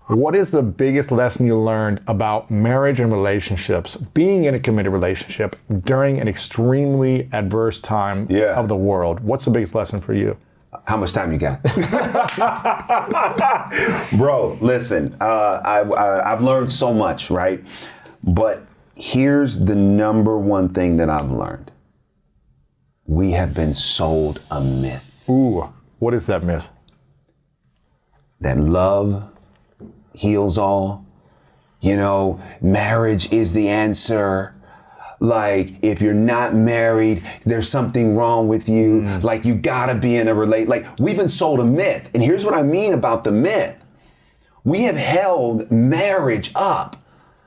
What is the biggest lesson you learned about marriage and relationships, being in a committed relationship during an extremely adverse time of the world? What's the biggest lesson for you? How much time you got? Bro, listen, I've learned so much, right? But here's the number one thing that I've learned. We have been sold a myth. Ooh, what is that myth? That love heals all. You know, marriage is the answer. Like, if you're not married, there's something wrong with you. Like, you gotta be in a Like, we've been sold a myth. And here's what I mean about the myth. We have held marriage up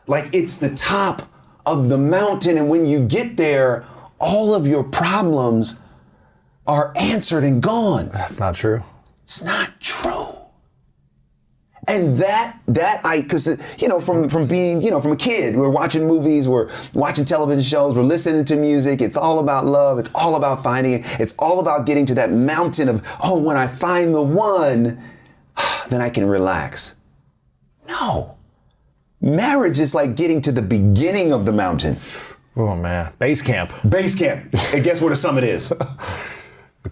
like it's the top of the mountain. And when you get there, all of your problems are answered and gone. That's not true. It's not true. And cause you know, from being, you know, from a kid, we're watching movies, we're watching television shows, we're listening to music. It's all about love. It's all about finding it. It's all about getting to that mountain of, oh, when I find the one, then I can relax. No, marriage is like getting to the beginning of the mountain. Oh man, base camp. Base camp. And guess where the summit is?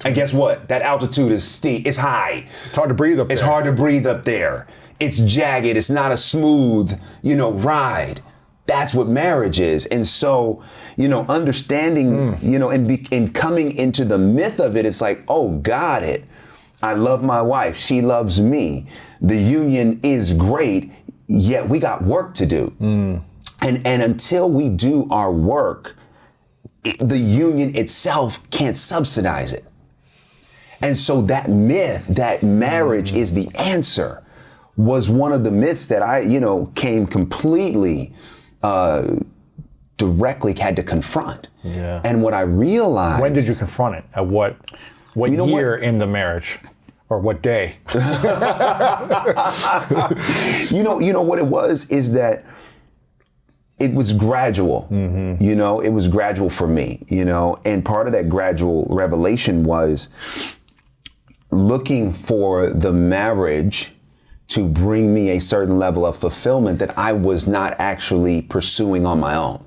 And guess what? That altitude is steep. It's high. It's hard to breathe up there. It's hard to breathe up there. It's jagged. It's not a smooth, you know, ride. That's what marriage is. And so, you know, understanding, you know, and coming into the myth of it, it's like, oh, got it. I love my wife. She loves me. The union is great, yet we got work to do. And until we do our work, the union itself can't subsidize it. And so that myth, that marriage is the answer, was one of the myths that I, you know, came completely directly had to confront. Yeah. And what I realized. When did you confront it? At what year in the marriage? Or what day? You know what it was is that it was gradual. You know, it was gradual for me, you know, and part of that gradual revelation was looking for the marriage to bring me a certain level of fulfillment that I was not actually pursuing on my own.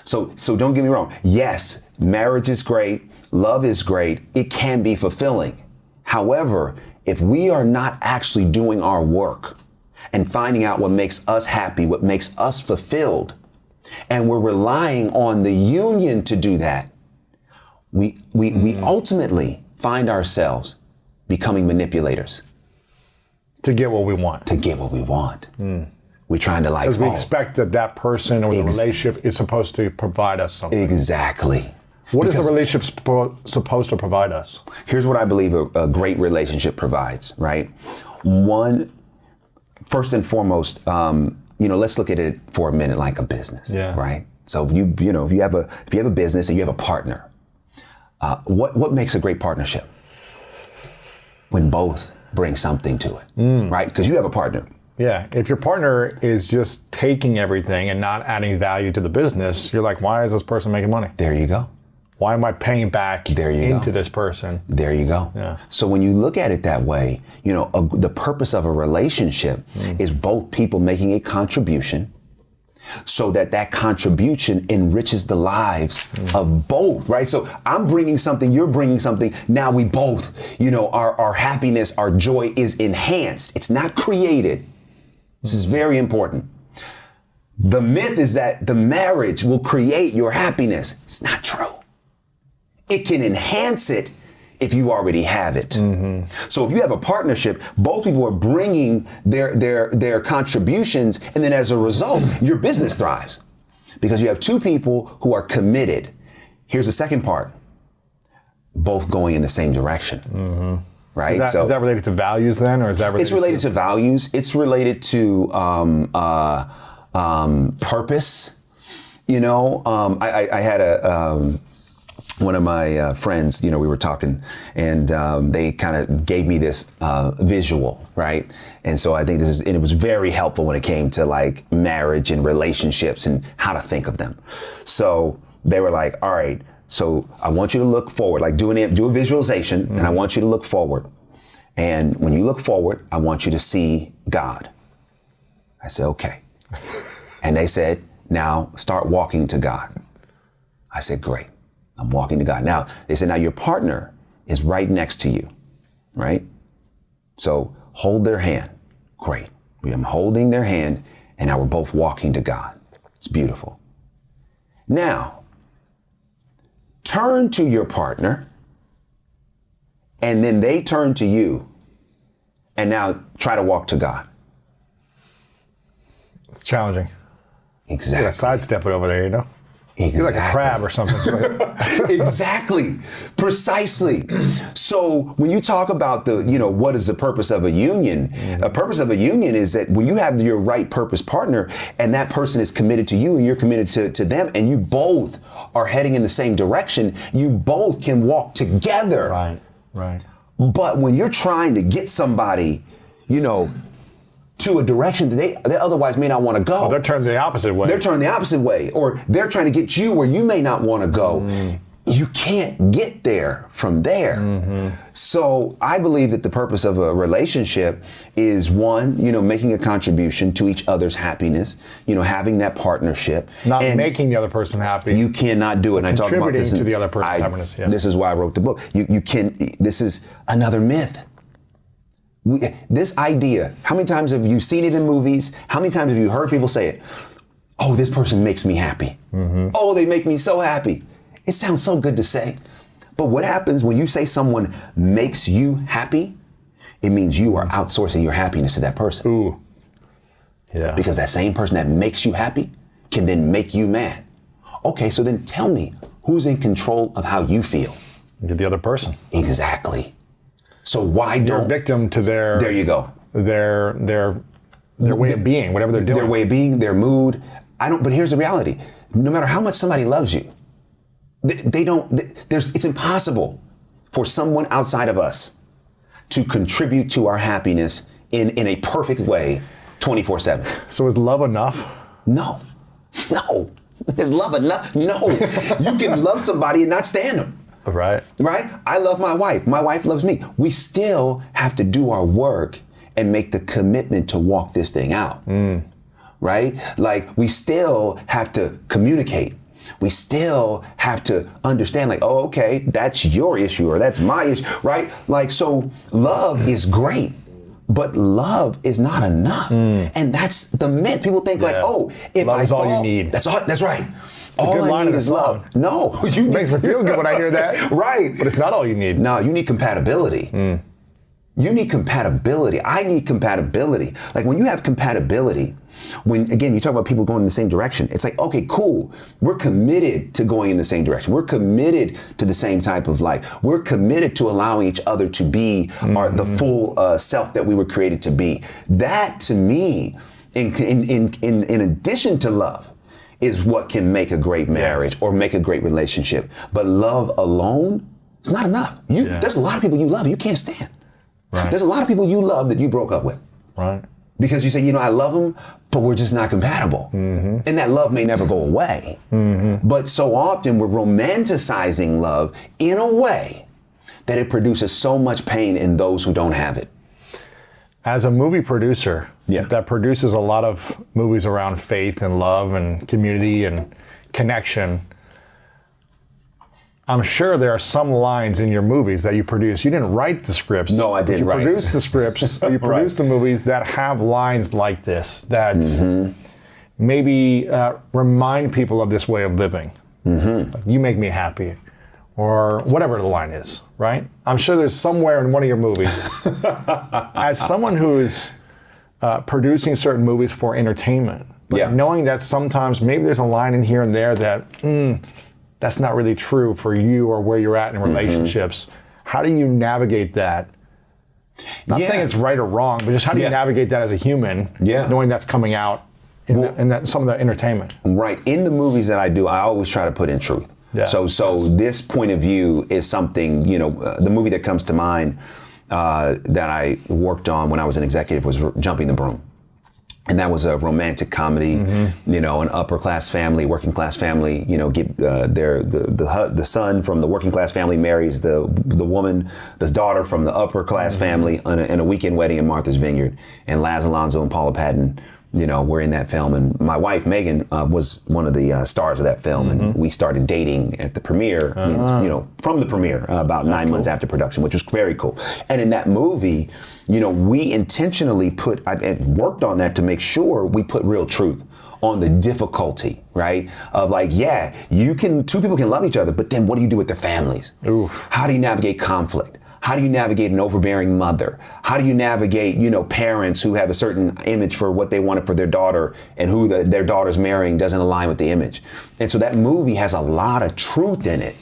So don't get me wrong. Yes, marriage is great. Love is great. It can be fulfilling. However, if we are not actually doing our work and finding out what makes us happy, what makes us fulfilled, and we're relying on the union to do that, we ultimately find ourselves becoming manipulators. To get what we want. To get what we want. We're trying to like, because we expect that person or the relationship is supposed to provide us something. Exactly. What is the relationship supposed to provide us? Here's what I believe a great relationship provides, right? One, first and foremost, you know, let's look at it for a minute like a business, right? So you know, if you have a business and you have a partner, what makes a great partnership? When both bring something to it, right? Because you have a partner. Yeah, if your partner is just taking everything and not adding value to the business, you're like, why is this person making money? There you go. Why am I paying back into this person? There you go. Yeah. So when you look at it that way, you know, the purpose of a relationship is both people making a contribution so that contribution enriches the lives of both, right? So I'm bringing something, you're bringing something. Now we both, you know, our happiness, our joy is enhanced. It's not created. This is very important. The myth is that the marriage will create your happiness. It's not true. It can enhance it if you already have it. So if you have a partnership, both people are bringing their contributions, and then as a result, your business thrives because you have two people who are committed. Here's the second part: both going in the same direction. Right? Is that related to values then, or is that related? It's related to values. It's related to purpose. You know, I had one of my friends, you know, we were talking, and they kind of gave me this visual, right? And so I think it was very helpful when it came to like marriage and relationships and how to think of them. So they were like, all right, so I want you to look forward, like do a visualization, and I want you to look forward. And when you look forward, I want you to see God. I said, okay. And they said, now start walking to God. I said, great. I'm walking to God. Now, they said, now your partner is right next to you, right? So hold their hand. Great. I'm holding their hand, and now we're both walking to God. It's beautiful. Now, turn to your partner, and then they turn to you, and now try to walk to God. It's challenging. Exactly. You gotta sidestep it over there, you know? Exactly. You're like a crab or something. Exactly. Precisely. So when you talk about the, what is the purpose of a union? A purpose of a union is that when you have your right purpose partner and that person is committed to you and you're committed to them and you both are heading in the same direction, you both can walk together. Right. But when you're trying to get somebody, to a direction that they otherwise may not want to go. Oh, they're turning the opposite way. They're turning the opposite way, or they're trying to get you where you may not want to go. You can't get there from there. So I believe that the purpose of a relationship is one, making a contribution to each other's happiness, having that partnership. Not making the other person happy. You cannot do it. And I talk about this contributing to the other person's happiness. Yeah. This is why I wrote the book. This is another myth. This idea, how many times have you seen it in movies? How many times have you heard people say it? Oh, this person makes me happy. Oh, they make me so happy. It sounds so good to say. But what happens when you say someone makes you happy? It means you are outsourcing your happiness to that person. Ooh. Yeah. Because that same person that makes you happy can then make you mad. Okay, so then tell me, who's in control of how you feel? The other person. Exactly. So why don't... You're a victim to their... There you go. Their way of being, whatever they're doing. Their way of being, their mood. But here's the reality. No matter how much somebody loves you, it's impossible for someone outside of us to contribute to our happiness in a perfect way 24/7. So is love enough? No. Is love enough? No. You can love somebody and not stand them. Right. I love my wife. My wife loves me. We still have to do our work and make the commitment to walk this thing out. Right? Like, we still have to communicate. We still have to understand, like, oh, okay, that's your issue or that's my issue, right? Like, so love is great, but love is not enough. And that's the myth. People think like, oh, if love I is fall, all you need. That's right. All I need is love. No. It makes me feel good when I hear that. Right. But it's not all you need. No, you need compatibility. You need compatibility. I need compatibility. Like, when you have compatibility, when, again, you talk about people going in the same direction, it's like, okay, cool. We're committed to going in the same direction. We're committed to the same type of life. We're committed to allowing each other to be the full self that we were created to be. That, to me, in addition to love, is what can make a great marriage or make a great relationship. But love alone is not enough. There's a lot of people you love you can't stand. Right. There's a lot of people you love that you broke up with. Right. Because you say, I love them, but we're just not compatible. And that love may never go away. But so often we're romanticizing love in a way that it produces so much pain in those who don't have it. As a movie producer that produces a lot of movies around faith and love and community and connection, I'm sure there are some lines in your movies that you produce. You didn't write the scripts. No, I didn't write. You produce the scripts. You produce the movies that have lines like this that maybe remind people of this way of living. Like, you make me happy. Or whatever the line is, right? I'm sure there's somewhere in one of your movies. As someone who's producing certain movies for entertainment, but knowing that sometimes maybe there's a line in here and there that that's not really true for you or where you're at in relationships. How do you navigate that? Not saying it's right or wrong, but just how do you navigate that as a human, knowing that's coming out in that some of the entertainment? Right. In the movies that I do, I always try to put in truth. Yeah. So this point of view is something, the movie that comes to mind that I worked on when I was an executive was Jumping the Broom. And that was a romantic comedy, you know, an upper class family, working class family, you know, get the son from the working class family marries the woman, the daughter from the upper class family in a weekend wedding in Martha's Vineyard. And Laz Alonso and Paula Patton, you know, were in that film. And my wife, Megan, was one of the stars of that film. And we started dating at the premiere, you know, from the premiere, about 9 months after production, which was very cool. And in that movie, you know, we intentionally worked on that to make sure we put real truth on the difficulty, right? Of like, yeah, two people can love each other, but then what do you do with their families? Ooh. How do you navigate conflict? How do you navigate an overbearing mother? How do you navigate, you know, parents who have a certain image for what they wanted for their daughter and who their daughter's marrying doesn't align with the image? And so that movie has a lot of truth in it.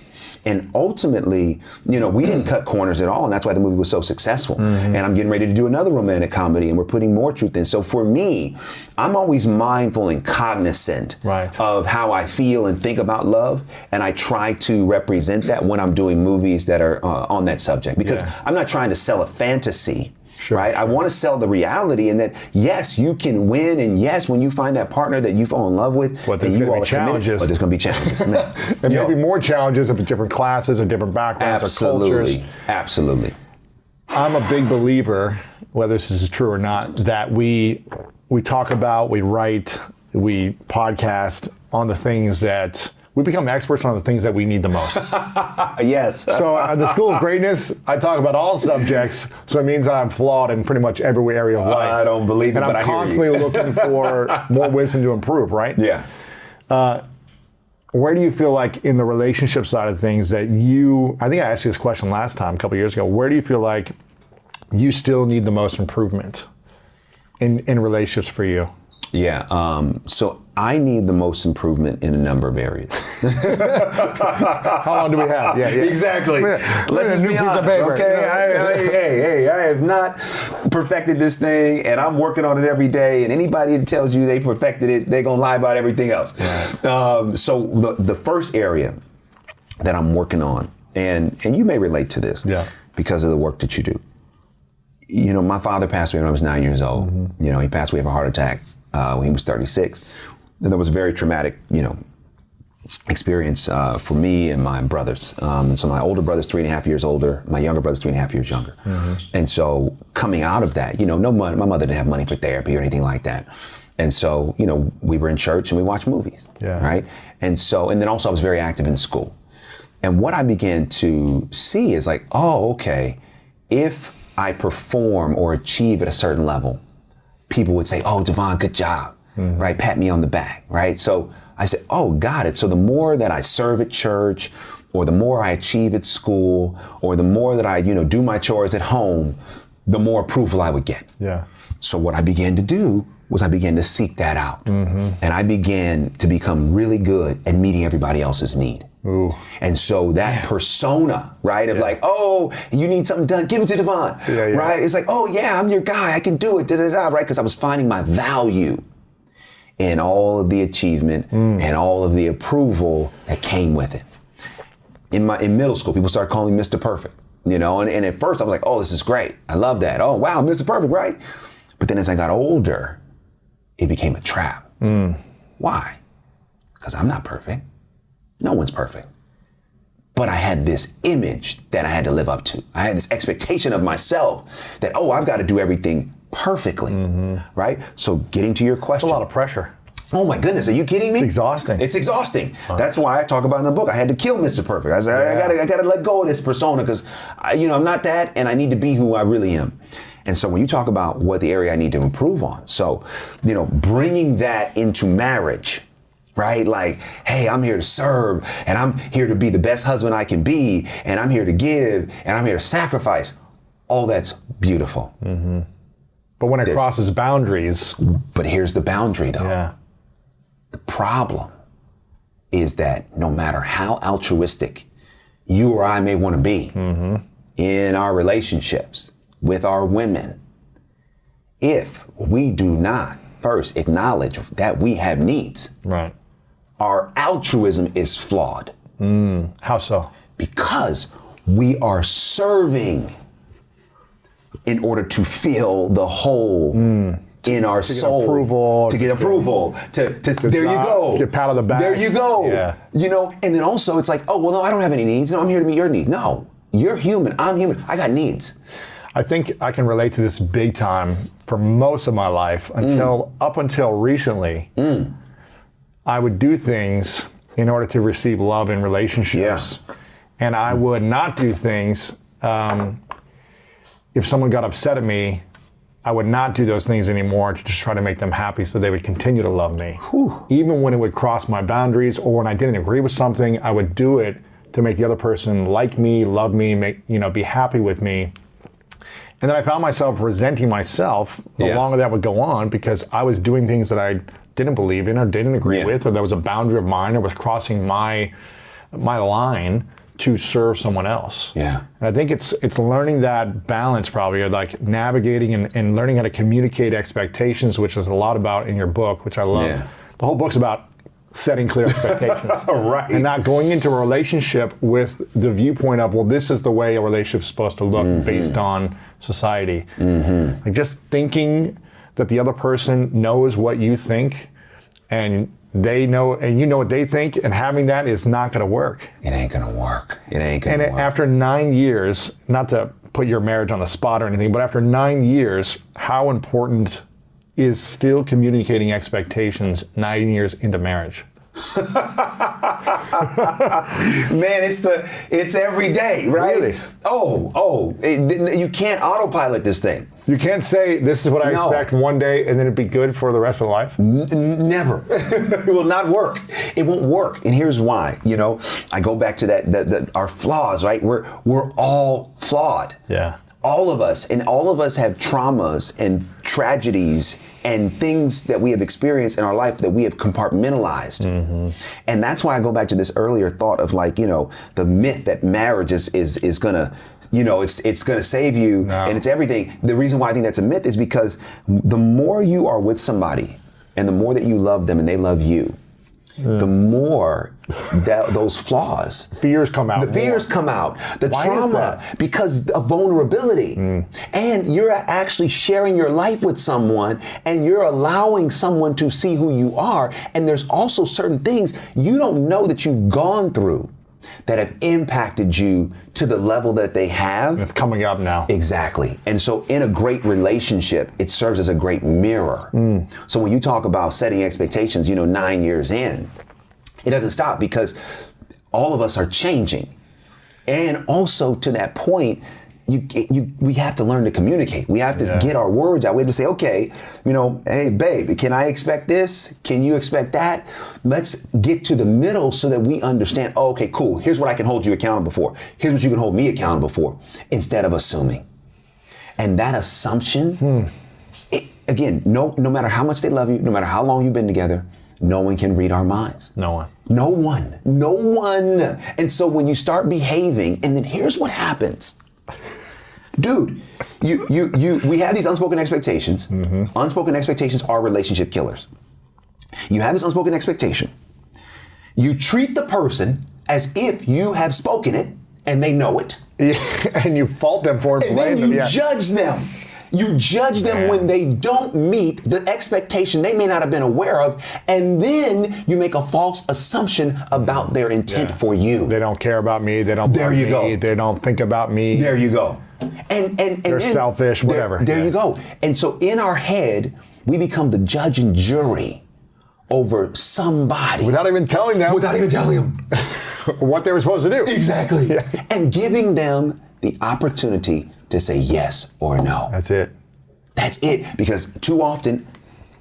And ultimately, you know, we didn't cut corners at all, and that's why the movie was so successful. And I'm getting ready to do another romantic comedy, and we're putting more truth in. So for me, I'm always mindful and cognizant of how I feel and think about love, and I try to represent that when I'm doing movies that are on that subject, because I'm not trying to sell a fantasy. Right? I want to sell the reality, and that yes, you can win, and yes, when you find that partner that you fall in love with, but there's going to be challenges. But there's going to be challenges. And maybe more challenges of different classes or different backgrounds or cultures. Absolutely. I'm a big believer, whether this is true or not, that we talk about, we write, we podcast on the things that we become experts on the things that we need the most. Yes. So at the School of Greatness, I talk about all subjects, so it means I'm flawed in pretty much every area of life. I don't believe it, but I hear you. And I'm constantly looking for more wisdom to improve, right? Yeah. Where do you feel like in the relationship side of things that I think I asked you this question last time, a couple years ago, where do you feel like you still need the most improvement in relationships for you? Yeah, so I need the most improvement in a number of areas. How long do we have? Yeah. Exactly. Let's just be honest, okay? I have not perfected this thing, and I'm working on it every day, and anybody that tells you they perfected it, they're going to lie about everything else. Right. So the first area that I'm working on, and you may relate to this because of the work that you do. You know, my father passed away when I was 9 years old. You know, he passed away of a heart attack when he was 36. And that was a very traumatic, you know, experience for me and my brothers. And so my older brother's 3.5 years older. My younger brother's 3.5 years younger. And so coming out of that, you know, no money, my mother didn't have money for therapy or anything like that. And so, you know, we were in church and we watched movies, right? And so, and then also I was very active in school. And what I began to see is like, oh, okay, if I perform or achieve at a certain level, people would say, oh, DeVon, good job, right? Pat me on the back, right? So I said, oh, got it. So the more that I serve at church, or the more I achieve at school, or the more that I, you know, do my chores at home, the more approval I would get. Yeah. So what I began to do was I began to seek that out. And I began to become really good at meeting everybody else's need. Ooh. And so that persona, right, of like, oh, you need something done, give it to DeVon, right? It's like, oh yeah, I'm your guy, I can do it, right? Because I was finding my value in all of the achievement and all of the approval that came with it. In middle school, people started calling me Mr. Perfect, you know, and at first I was like, oh, this is great, I love that. Oh wow, Mr. Perfect, right? But then as I got older, it became a trap. Why? Because I'm not perfect. No one's perfect. But I had this image that I had to live up to. I had this expectation of myself that, oh, I've got to do everything perfectly, right? So getting to your question. It's a lot of pressure. Oh my goodness, are you kidding me? It's exhausting. It's exhausting. That's why I talk about in the book, I had to kill Mr. Perfect. I said, I gotta let go of this persona because, you know, I'm not that and I need to be who I really am. And so when you talk about what the area I need to improve on, so, you know, bringing that into marriage, right? Like, hey, I'm here to serve and I'm here to be the best husband I can be and I'm here to give and I'm here to sacrifice. All that's beautiful. But when it crosses boundaries. But here's the boundary though. Yeah. The problem is that no matter how altruistic you or I may want to be in our relationships with our women, if we do not first acknowledge that we have needs, right, our altruism is flawed. How so? Because we are serving in order to fill the hole in our soul approval, to get approval. There you go. Get pat on the back. There you go. Yeah. You know, and then also it's like, oh, well, no, I don't have any needs. No, I'm here to meet your need. No, you're human. I'm human. I got needs. I think I can relate to this big time for most of my life up until recently. I would do things in order to receive love in relationships. Yeah. And I would not do things if someone got upset at me. I would not do those things anymore to just try to make them happy so they would continue to love me. Whew. Even when it would cross my boundaries or when I didn't agree with something, I would do it to make the other person like me, love me, be happy with me. And then I found myself resenting myself the longer that would go on because I was doing things that I didn't believe in or didn't agree with, or that was a boundary of mine or was crossing my line to serve someone else. Yeah. And I think it's learning that balance probably, or like navigating and learning how to communicate expectations, which is a lot about in your book, which I love. Yeah. The whole book's about setting clear expectations. Right. And not going into a relationship with the viewpoint of, well, this is the way a relationship's supposed to look based on society. Like just thinking that the other person knows what you think and they know, and you know what they think, and having that is not going to work. It ain't going to work. It ain't going to work. And after 9 years, not to put your marriage on the spot or anything, but after 9 years, how important is still communicating expectations 9 years into marriage? Man, it's every day, right? Really? You can't autopilot this thing. You can't say this is what I expect one day and then it'd be good for the rest of life? Never. It will not work. It won't work. And here's why. You know, I go back to that our flaws, right? We're all flawed. Yeah. All of us have traumas and tragedies and things that we have experienced in our life that we have compartmentalized. And that's why I go back to this earlier thought of like, you know, the myth that marriage is gonna, you know, it's gonna save you and it's everything. The reason why I think that's a myth is because the more you are with somebody and the more that you love them and they love you, the more that those flaws, fears come out. The fears come out. The trauma, because of vulnerability. And you're actually sharing your life with someone and you're allowing someone to see who you are. And there's also certain things you don't know that you've gone through that have impacted you to the level that they have. It's coming up now. Exactly. And so in a great relationship, it serves as a great mirror. So when you talk about setting expectations, you know, 9 years in, it doesn't stop because all of us are changing. And also to that point, we have to learn to communicate. We have to get our words out. We have to say, okay, you know, hey, babe, can I expect this? Can you expect that? Let's get to the middle so that we understand, oh, okay, cool. Here's what I can hold you accountable for. Here's what you can hold me accountable for, instead of assuming. And that assumption, again, no matter how much they love you, no matter how long you've been together, no one can read our minds. No one. No one. No one. And so when you start behaving, and then here's what happens. Dude, we have these unspoken expectations. Unspoken expectations are relationship killers. You have this unspoken expectation. You treat the person as if you have spoken it and they know it. And you fault them for it. And then you judge them. You judge them when they don't meet the expectation they may not have been aware of, and then you make a false assumption about their intent for you. They don't care about me. They don't love me. They don't think about me. There you go. And they're selfish, whatever. There you go. And so in our head, we become the judge and jury over somebody. Without even telling them. What they were supposed to do. Exactly. And giving them the opportunity to say yes or no. That's it. That's it. Because too often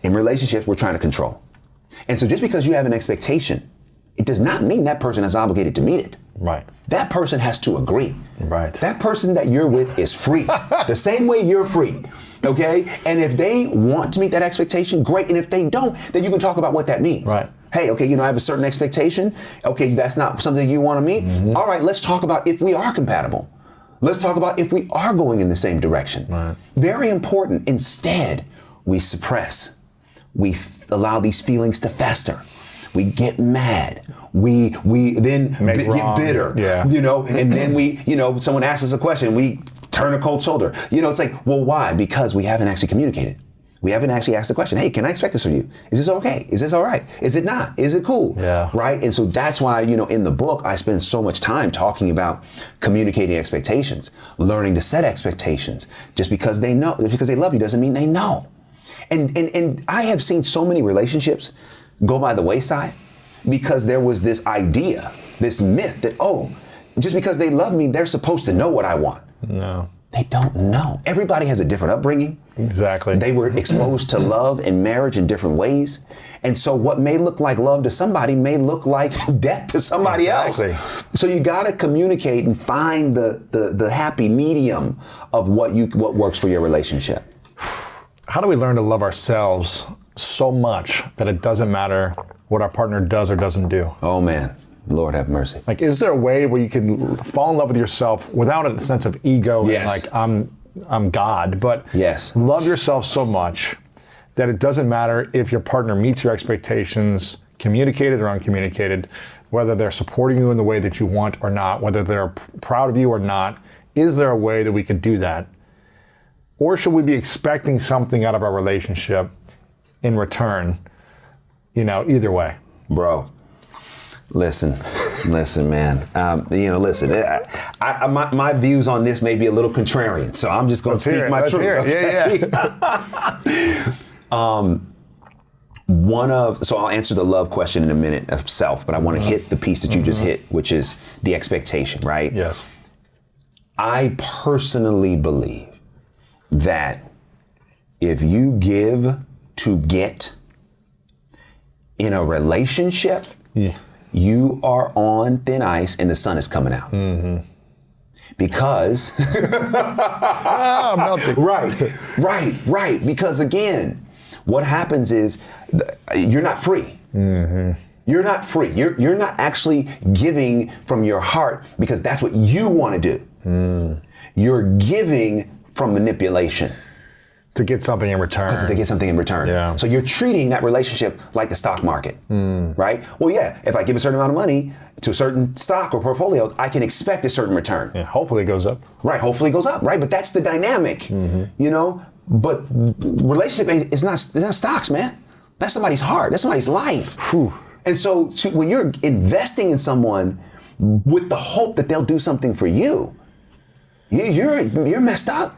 in relationships, we're trying to control. And so just because you have an expectation, it does not mean that person is obligated to meet it. Right. That person has to agree. Right. That person that you're with is free. The same way you're free. Okay? And if they want to meet that expectation, great. And if they don't, then you can talk about what that means. Right. Hey, okay, you know, I have a certain expectation. Okay, that's not something you want to meet. All right, let's talk about if we are compatible. Let's talk about if we are going in the same direction. Right. Very important. Instead, we suppress. We allow these feelings to fester. We get mad. We then get bitter. You know, and then someone asks us a question, we turn a cold shoulder. You know, it's like, well, why? Because we haven't actually communicated. We haven't actually asked the question, hey, can I expect this from you? Is this okay? Is this all right? Is it not? Is it cool? Yeah. Right? And so that's why, in the book, I spend so much time talking about communicating expectations, learning to set expectations. Just because they know, just because they love you doesn't mean they know. And I have seen so many relationships go by the wayside because there was this idea, this myth that, just because they love me, they're supposed to know what I want. No. They don't know. Everybody has a different upbringing. Exactly. They were exposed to love and marriage in different ways. And so what may look like love to somebody may look like death to somebody else. So you got to communicate and find the happy medium of what works for your relationship. How do we learn to love ourselves so much that it doesn't matter what our partner does or doesn't do? Oh, man. Lord have mercy. Like, is there a way where you can fall in love with yourself without a sense of ego and like I'm God, but love yourself so much that it doesn't matter if your partner meets your expectations, communicated or uncommunicated, whether they're supporting you in the way that you want or not, whether they're proud of you or not? Is there a way that we could do that? Or should we be expecting something out of our relationship in return? Either way. Bro. Listen, man. Listen. My views on this may be a little contrarian, so I'm just going to speak my truth. Okay? Yeah. So I'll answer the love question in a minute of self, but I want to hit the piece that you just hit, which is the expectation, right? Yes. I personally believe that if you give to get in a relationship, you are on thin ice and the sun is coming out. Because right. Because again, what happens is you're not free. You're not free. You're not actually giving from your heart because that's what you want to do. You're giving from manipulation. To get something in return. Because to get something in return. Yeah. So you're treating that relationship like the stock market, right? Well, yeah, if I give a certain amount of money to a certain stock or portfolio, I can expect a certain return. Yeah, hopefully it goes up. Right, hopefully it goes up, right? But that's the dynamic, But relationship it's not stocks, man. That's somebody's heart. That's somebody's life. Whew. And so when you're investing in someone with the hope that they'll do something for you, you're messed up.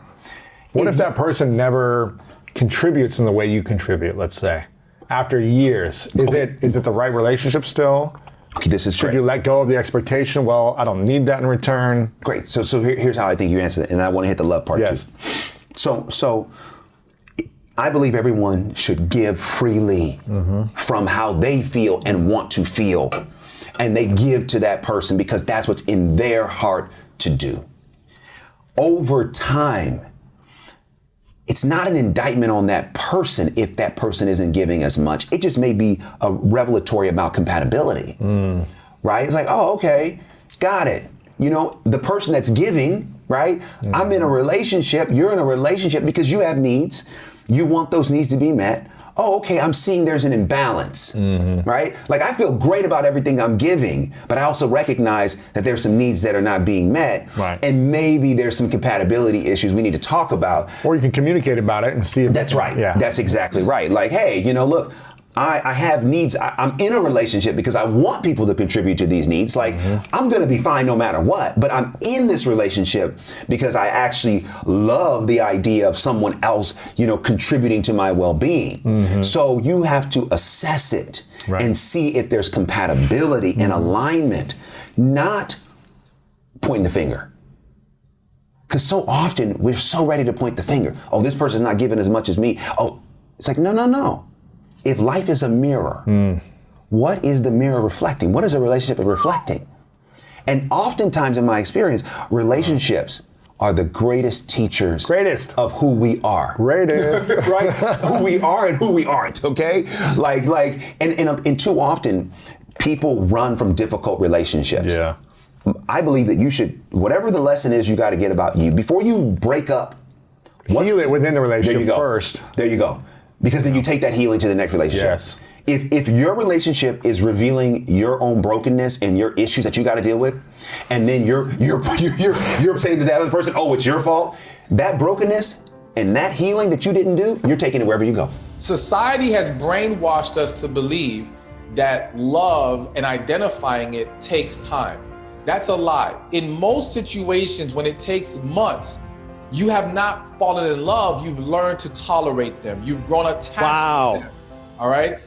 What if that person never contributes in the way you contribute, let's say? After years, is it the right relationship still? Okay, this is Should you let go of the expectation? Well, I don't need that in return. Great. So here's how I think you answer it, and I want to hit the love part too. So I believe everyone should give freely from how they feel and want to feel. And they give to that person because that's what's in their heart to do. Over time, it's not an indictment on that person if that person isn't giving as much. It just may be a revelatory about compatibility, right? It's like, oh, okay, got it. The person that's giving, right? I'm in a relationship, you're in a relationship because you have needs. You want those needs to be met. Oh, okay, I'm seeing there's an imbalance, right? Like I feel great about everything I'm giving, but I also recognize that there's some needs that are not being met. Right. And maybe there's some compatibility issues we need to talk about. Or you can communicate about it and see if that's right. Yeah. That's exactly right. Like, hey, look, I have needs. I'm in a relationship because I want people to contribute to these needs. Like, I'm going to be fine no matter what, but I'm in this relationship because I actually love the idea of someone else, contributing to my well-being. So you have to assess it and see if there's compatibility and alignment, not pointing the finger. Because so often we're so ready to point the finger. Oh, this person's not giving as much as me. Oh, it's like, no. If life is a mirror, what is the mirror reflecting? What is a relationship reflecting? And oftentimes in my experience, relationships are the greatest teachers of who we are. Right? Who we are and who we aren't, okay? And too often, people run from difficult relationships. Yeah. I believe that you should, whatever the lesson is you got to get about you, before you break up, heal it within the relationship first. There you go. Because then you take that healing to the next relationship. Yes. If your relationship is revealing your own brokenness and your issues that you got to deal with, and then you're saying to that other person, oh, it's your fault, that brokenness And that healing that you didn't do, you're taking it wherever you go. Society has brainwashed us to believe that love and identifying it takes time. That's a lie. In most situations, when it takes months, you have not fallen in love, you've learned to tolerate them. You've grown attached to them, all right?